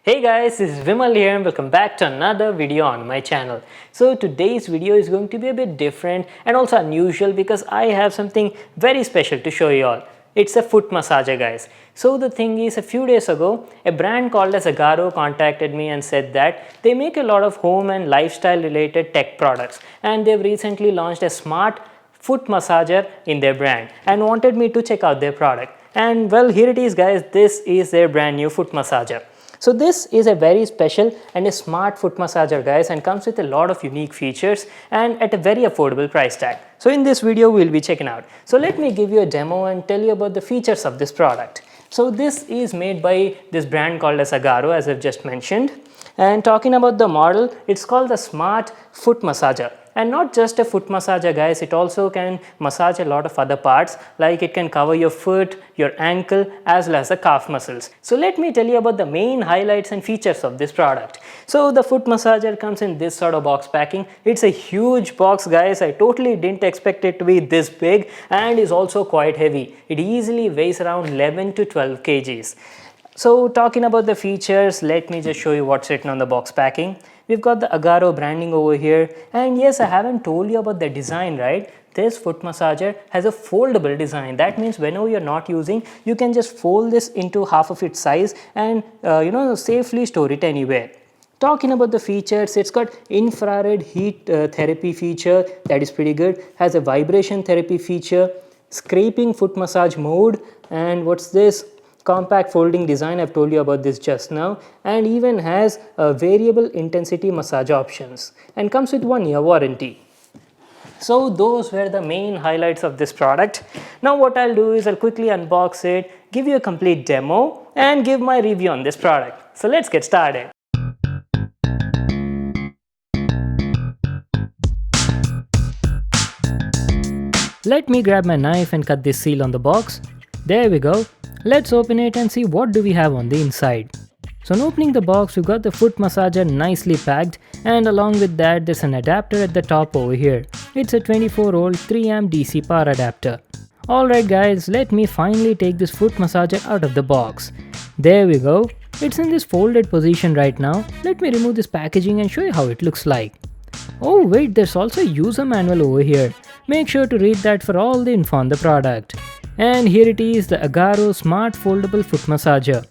Hey guys, this is Vimal here and welcome back to another video on my channel. So today's video is going to be a bit different and also unusual because I have something very special to show you all. It's a foot massager, guys. So the thing is, a few days ago, a brand called as Agaro contacted me and said that they make a lot of home and lifestyle related tech products, and they've recently launched a smart foot massager in their brand and wanted me to check out their product. And well, here it is, guys. This is their brand new foot massager. So this is a very special and a smart foot massager, guys, and comes with a lot of unique features and at a very affordable price tag. So in this video we'll be checking out. So let me give you a demo and tell you about the features of this product. So this is made by this brand called as Agaro, as I've just mentioned. And talking about the model, it's called the Smart Foot Massager. And not just a foot massager, guys, it also can massage a lot of other parts, like it can cover your foot, your ankle, as well as the calf muscles. So let me tell you about the main highlights and features of this product. So the foot massager comes in this sort of box packing. It's a huge box, guys. I totally didn't expect it to be this big and is also quite heavy. It easily weighs around 11 to 12 kgs. So talking about the features, let me just show you what's written on the box packing. We've got the Agaro branding over here, and yes, I haven't told you about the design, right? This foot massager has a foldable design. That means whenever you're not using, you can just fold this into half of its size and safely store it anywhere. Talking about the features, it's got infrared heat therapy feature, that is pretty good. Has a vibration therapy feature, scraping foot massage mode, and what's this? Compact folding design, I've told you about this just now, and even has variable intensity massage options and comes with 1 year warranty. So those were the main highlights of this product. Now what I'll do is I'll quickly unbox it, give you a complete demo and give my review on this product. So let's get started. Let me grab my knife and cut this seal on the box. There we go. Let's open it and see what do we have on the inside. So on opening the box, we've got the foot massager nicely packed, and along with that there's an adapter at the top over here. It's a 24-volt 3A DC power adapter. Alright guys, let me finally take this foot massager out of the box. There we go. It's in this folded position right now. Let me remove this packaging and show you how it looks like. Oh wait, there's also a user manual over here. Make sure to read that for all the info on the product. And here it is, the Agaro Smart Foldable Foot Massager.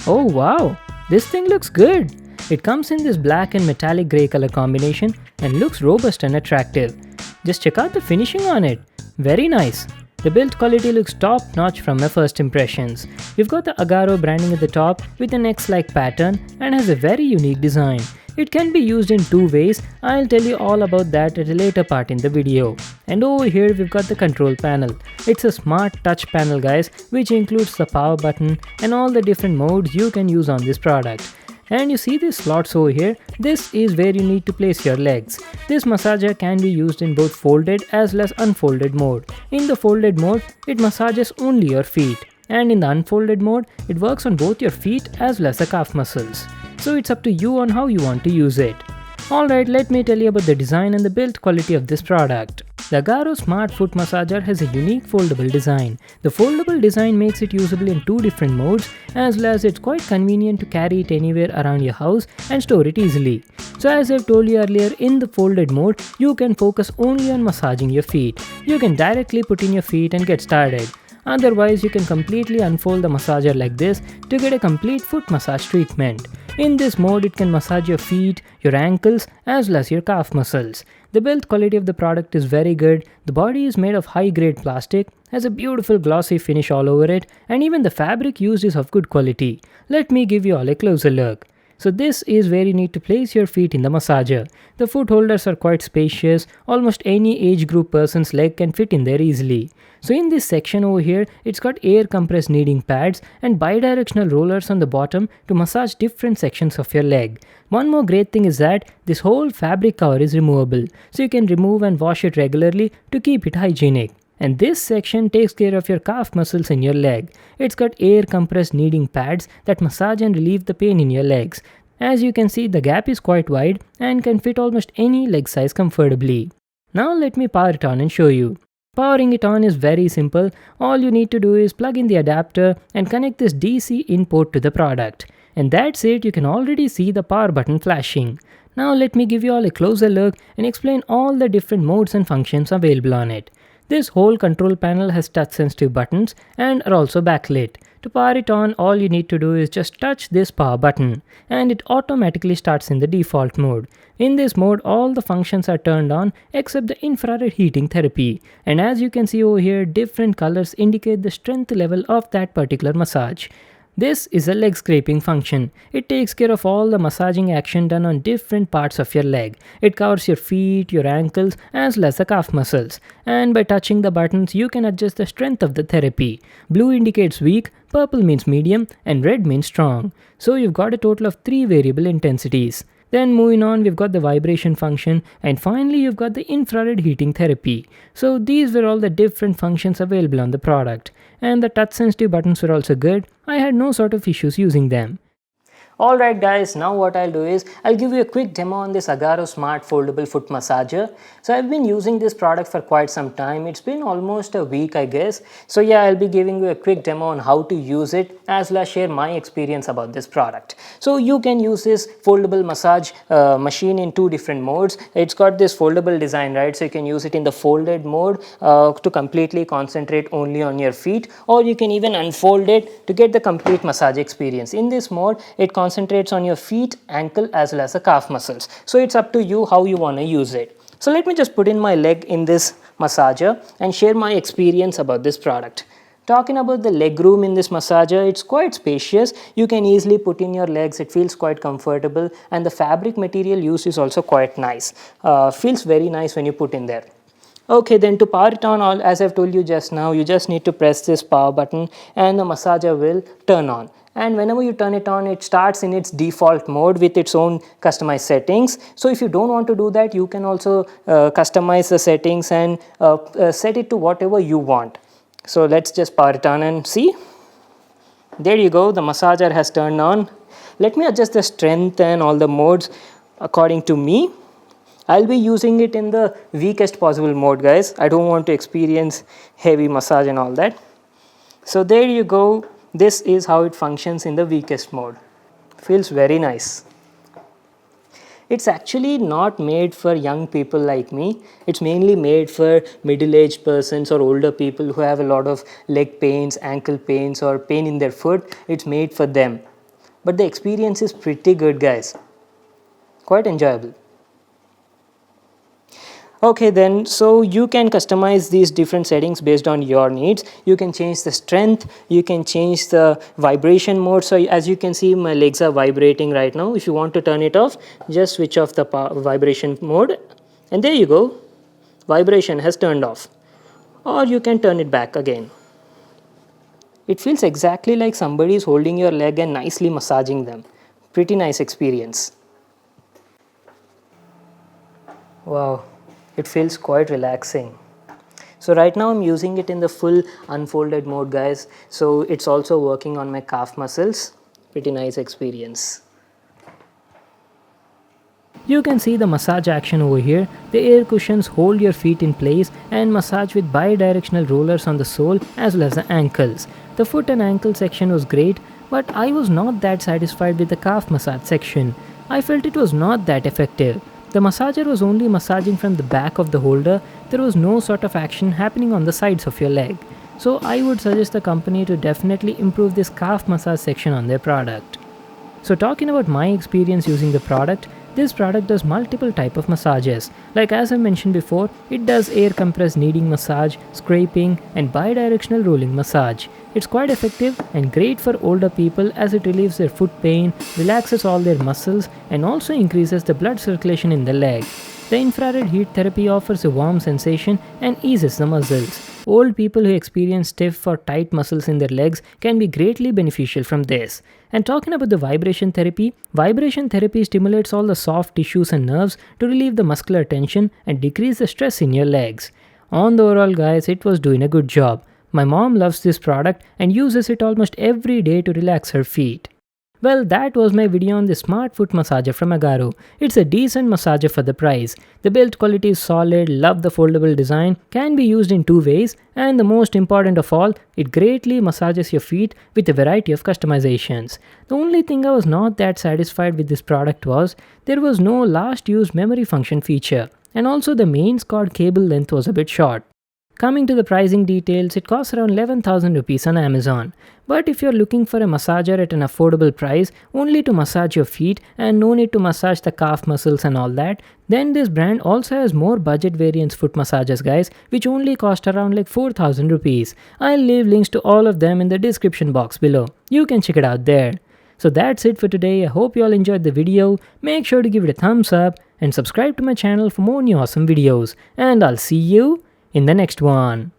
Oh wow, this thing looks good. It comes in this black and metallic grey color combination and looks robust and attractive. Just check out the finishing on it. Very nice. The build quality looks top notch from my first impressions. We've got the Agaro branding at the top with an X-like pattern and has a very unique design. It can be used in two ways. I'll tell you all about that at a later part in the video. And over here we've got the control panel. It's a smart touch panel, guys, which includes the power button and all the different modes you can use on this product. And you see these slots over here? This is where you need to place your legs. This massager can be used in both folded as well as unfolded mode. In the folded mode, it massages only your feet. And in the unfolded mode, it works on both your feet as well as the calf muscles. So it's up to you on how you want to use it. Alright, let me tell you about the design and the build quality of this product. The Agaro Smart Foot Massager has a unique foldable design. The foldable design makes it usable in two different modes, as well as it's quite convenient to carry it anywhere around your house and store it easily. So as I've told you earlier, in the folded mode, you can focus only on massaging your feet. You can directly put in your feet and get started. Otherwise, you can completely unfold the massager like this to get a complete foot massage treatment. In this mode, it can massage your feet, your ankles, as well as your calf muscles. The build quality of the product is very good. The body is made of high-grade plastic, has a beautiful glossy finish all over it, and even the fabric used is of good quality. Let me give you all a closer look. So this is where you need to place your feet in the massager. The foot holders are quite spacious. Almost any age group person's leg can fit in there easily. So in this section over here, it's got air compressed kneading pads and bidirectional rollers on the bottom to massage different sections of your leg. One more great thing is that this whole fabric cover is removable, so you can remove and wash it regularly to keep it hygienic. And this section takes care of your calf muscles in your leg. It's got air compressed kneading pads that massage and relieve the pain in your legs. As you can see, the gap is quite wide and can fit almost any leg size comfortably. Now let me power it on and show you. Powering it on is very simple. All you need to do is plug in the adapter and connect this DC input to the product. And that's it, you can already see the power button flashing. Now let me give you all a closer look and explain all the different modes and functions available on it. This whole control panel has touch sensitive buttons and are also backlit. To power it on, all you need to do is just touch this power button and it automatically starts in the default mode. In this mode, all the functions are turned on except the infrared heating therapy, and as you can see over here, different colors indicate the strength level of that particular massage. This is a leg scraping function. It takes care of all the massaging action done on different parts of your leg. It covers your feet, your ankles, as well as the calf muscles. And by touching the buttons, you can adjust the strength of the therapy. Blue indicates weak, purple means medium, and red means strong. So you've got a total of 3 variable intensities. Then moving on, we've got the vibration function, and finally you've got the infrared heating therapy. So these were all the different functions available on the product. And the touch sensitive buttons were also good. I had no sort of issues using them. Alright guys, now what I'll do is, I'll give you a quick demo on this Agaro Smart Foldable Foot Massager. So I've been using this product for quite some time. It's been almost a week I guess. So yeah, I'll be giving you a quick demo on how to use it as well as share my experience about this product. So you can use this foldable massage machine in 2 different modes. It's got this foldable design, right? So you can use it in the folded mode to completely concentrate only on your feet, or you can even unfold it to get the complete massage experience. In this mode, it concentrates on your feet, ankle as well as the calf muscles. So it's up to you how you want to use it. So let me just put in my leg in this massager and share my experience about this product. Talking about the leg room in this massager, it's quite spacious. You can easily put in your legs, it feels quite comfortable, and the fabric material used is also quite nice. Feels very nice when you put in there. Okay, then to power it on, as I've told you just now, you just need to press this power button and the massager will turn on. And whenever you turn it on, it starts in its default mode with its own customized settings. So if you don't want to do that, you can also customize the settings and set it to whatever you want. So let's just power it on and see. There you go, the massager has turned on. Let me adjust the strength and all the modes according to me. I'll be using it in the weakest possible mode, guys. I don't want to experience heavy massage and all that. So there you go. This is how it functions in the weakest mode. Feels very nice. It's actually not made for young people like me. It's mainly made for middle-aged persons or older people who have a lot of leg pains, ankle pains or pain in their foot. It's made for them. But the experience is pretty good, guys. Quite enjoyable. Okay then, so you can customize these different settings based on your needs. You can change the strength, you can change the vibration mode. So as you can see, my legs are vibrating right now. If you want to turn it off, just switch off the vibration mode. And there you go, vibration has turned off. Or you can turn it back again. It feels exactly like somebody is holding your leg and nicely massaging them. Pretty nice experience. Wow. It feels quite relaxing. So right now I'm using it in the full unfolded mode, guys. So it's also working on my calf muscles. Pretty nice experience. You can see the massage action over here. The air cushions hold your feet in place and massage with bi-directional rollers on the sole as well as the ankles. The foot and ankle section was great, but I was not that satisfied with the calf massage section. I felt it was not that effective. The massager was only massaging from the back of the holder. There was no sort of action happening on the sides of your leg. So I would suggest the company to definitely improve this calf massage section on their product. So talking about my experience using the product, this product does multiple type of massages. Like as I mentioned before, it does air compressed kneading massage, scraping and bidirectional rolling massage. It's quite effective and great for older people as it relieves their foot pain, relaxes all their muscles and also increases the blood circulation in the leg. The infrared heat therapy offers a warm sensation and eases the muscles. Old people who experience stiff or tight muscles in their legs can be greatly beneficial from this. And talking about the vibration therapy stimulates all the soft tissues and nerves to relieve the muscular tension and decrease the stress in your legs. On the overall, guys, it was doing a good job. My mom loves this product and uses it almost every day to relax her feet. Well, that was my video on the smart foot massager from Agaro. It's a decent massager for the price. The build quality is solid, love the foldable design, can be used in two ways, and the most important of all, it greatly massages your feet with a variety of customizations. The only thing I was not that satisfied with this product was there was no last use memory function feature, and also the mains cord cable length was a bit short. Coming to the pricing details, it costs around 11,000 rupees on Amazon. But if you're looking for a massager at an affordable price, only to massage your feet and no need to massage the calf muscles and all that, then this brand also has more budget variants foot massagers guys, which only cost around like 4,000 rupees. I'll leave links to all of them in the description box below. You can check it out there. So that's it for today. I hope you all enjoyed the video. Make sure to give it a thumbs up and subscribe to my channel for more new awesome videos. And I'll see you in the next one.